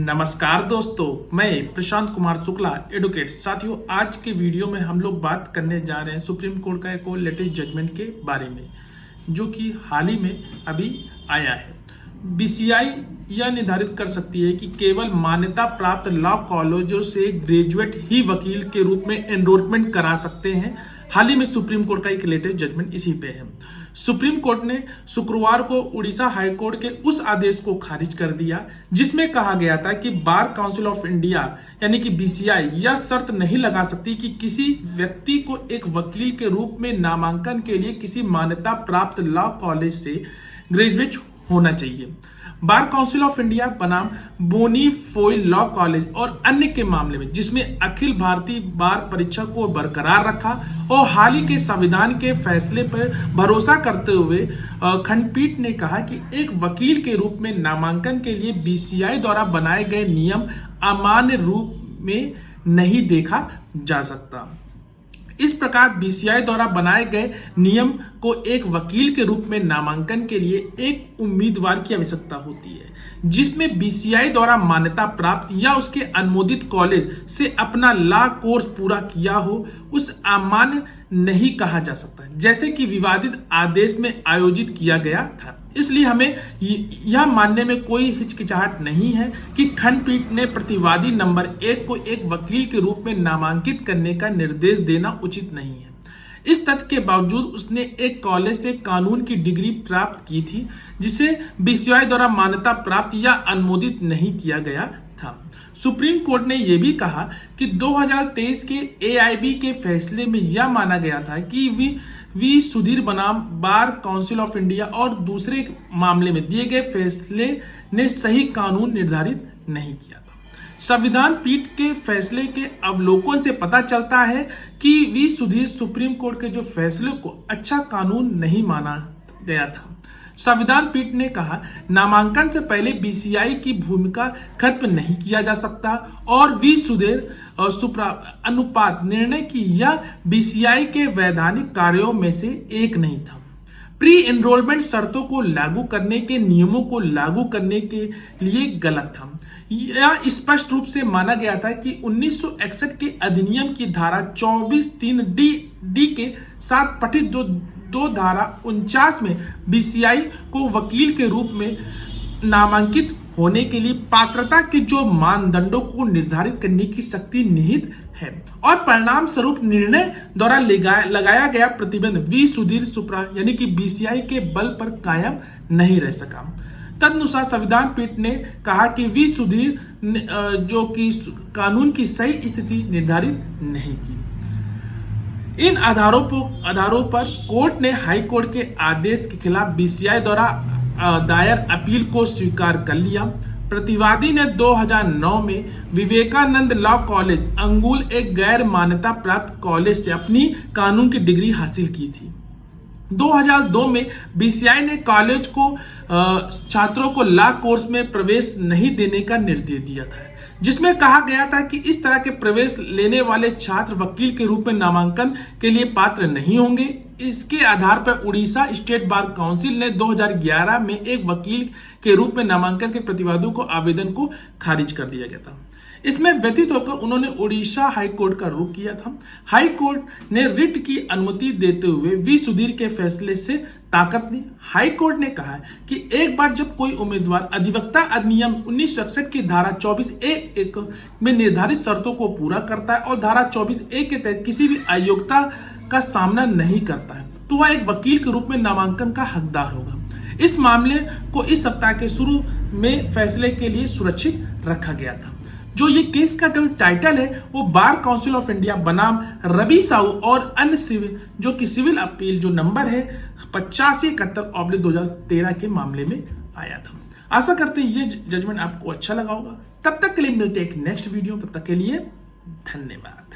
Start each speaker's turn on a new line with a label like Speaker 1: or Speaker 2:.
Speaker 1: नमस्कार दोस्तों, मैं प्रशांत कुमार शुक्ला एडवोकेट। साथियों, आज के वीडियो में हम लोग बात करने जा रहे हैं सुप्रीम कोर्ट का एक और लेटेस्ट जजमेंट के बारे में, जो कि हाल ही में अभी आया है। बीसीआई यह निर्धारित कर सकती है कि केवल मान्यता प्राप्त लॉ कॉलेजों से ग्रेजुएट ही वकील के रूप में एनरोलमेंट करा सकते हैं। हाल ही में सुप्रीम कोर्ट का एक लेटेस्ट जजमेंट इसी पे है। सुप्रीम कोर्ट ने शुक्रवार को उड़ीसा हाई कोर्ट के उस आदेश को खारिज कर दिया जिसमें कहा गया था कि बार काउंसिल ऑफ इंडिया यानी कि बीसीआई यह शर्त नहीं लगा सकती कि किसी व्यक्ति को एक वकील के रूप में नामांकन के लिए किसी मान्यता प्राप्त लॉ कॉलेज से ग्रेजुएट होना चाहिए। बार काउंसिल ऑफ इंडिया बनाम बोनीफोई लॉ कॉलेज और अन्य के मामले में, जिसमें अखिल भारतीय बार परीक्षा को बरकरार रखा और हाल ही के संविधान के फैसले पर भरोसा करते हुए खंडपीठ ने कहा कि एक वकील के रूप में नामांकन के लिए बीसीआई द्वारा बनाए गए नियम अमान्य रूप में नहीं देखा जा सकता। इस प्रकार बीसीआई द्वारा बनाए गए नियम को एक वकील के रूप में नामांकन के लिए एक उम्मीदवार की आवश्यकता होती है जिसमें बीसीआई द्वारा मान्यता प्राप्त या उसके अनुमोदित कॉलेज से अपना लॉ कोर्स पूरा किया हो, उस अमान्य नहीं कहा जा सकता, जैसे कि विवादित आदेश में आयोजित किया गया था। इसलिए हमें यह मानने में कोई हिचकिचाहट नहीं है कि खंडपीठ ने प्रतिवादी नंबर 1 को एक वकील के रूप में नामांकित करने का निर्देश देना उचित नहीं है। इस तथ्य के बावजूद उसने एक कॉलेज से कानून की डिग्री प्राप्त की थी जिसे बीसीआई द्वारा मान्यता प्राप्त या अनुमोदित नहीं किया गया था। सुप्रीम कोर्ट ने यह भी कहा कि 2023 के एआईबी के फैसले में यह माना गया था कि वी सुधीर बनाम बार काउंसिल ऑफ इंडिया और दूसरे मामले में दिए गए फैसले ने सही कानून निर्धारित नहीं किया था। संविधान पीठ के फैसले के अवलोकन से पता चलता है कि वी सुधीर सुप्रीम कोर्ट के जो फैसले को अच्छा कानून नहीं माना गया था। संविधान पीठ ने कहा, नामांकन से पहले बीसीआई की भूमिका खत्म नहीं किया जा सकता और वी सुधीर अनुपात निर्णय की यह बीसीआई के वैधानिक कार्यों में से एक नहीं था। प्री एनरोलमेंट शर्तों को लागू करने के नियमों को लागू करने के लिए गलत था। यह स्पष्ट रूप से माना गया था कि 1961 के अधिनियम की धारा 24(3)डी के साथ पठित दो धारा 49 में बीसीआई को वकील के रूप में नामांकित होने के लिए पात्रता के जो मानदंडों को निर्धारित करने की शक्ति निहित है और परिणाम स्वरूप निर्णय द्वारा लगाया गया प्रतिबंध वी सुधीर सुप्रा यानी कि बीसीआई के बल पर कायम नहीं रह सका। तदनुसार संविधान पीठ ने कहा कि वी सुधीर जो कि कानून की सही स्थिति निर्धारित नहीं की। इन आधारों पर कोर्ट ने हाई कोर्ट के आदेश के खिलाफ बीसीआई द्वारा दायर अपील को स्वीकार कर लिया। प्रतिवादी ने 2009 में विवेकानंद लॉ कॉलेज अंगुल एक गैर मान्यता प्राप्त कॉलेज से अपनी कानून की डिग्री हासिल की थी। 2002 में बीसीआई ने कॉलेज को छात्रों को लॉ कोर्स में प्रवेश नहीं देने का निर्देश दिया था, जिसमें कहा गया था कि इस तरह के प्रवेश लेने वाले छात्र वकील के रूप में नामांकन के लिए पात्र नहीं होंगे। इसके आधार पर उड़ीसा स्टेट बार काउंसिल ने 2011 में एक वकील के रूप में नामांकन के प्रतिवादियों को आवेदन को खारिज कर दिया गया था। इसमें व्यतीत होकर उन्होंने उड़ीसा हाई कोर्ट का रुख किया था। हाई कोर्ट ने रिट की अनुमति देते हुए वी सुधीर के फैसले से ताकत ली। हाई कोर्ट ने कहा कि एक बार जब कोई उम्मीदवार अधिवक्ता अधिनियम 1961 की धारा 24(a)(1) में निर्धारित शर्तों को पूरा करता है और धारा 24(a) के तहत किसी भी अयोग्यता का सामना नहीं करता है, तो वह एक वकील के रूप में नामांकन का हकदार होगा। इस मामले को इस सप्ताह के शुरू में फैसले के लिए सुरक्षित रखा गया था। जो ये केस का टाइटल है वो बार काउंसिल ऑफ इंडिया बनाम रवि साहू और अन्य सिविल अपील जो नंबर है 8571/2013 के मामले में आया था। आशा करते हैं ये जजमेंट आपको अच्छा लगा होगा। तब तक के लिए मिलते हैं एक नेक्स्ट वीडियो। तब तक के लिए धन्यवाद।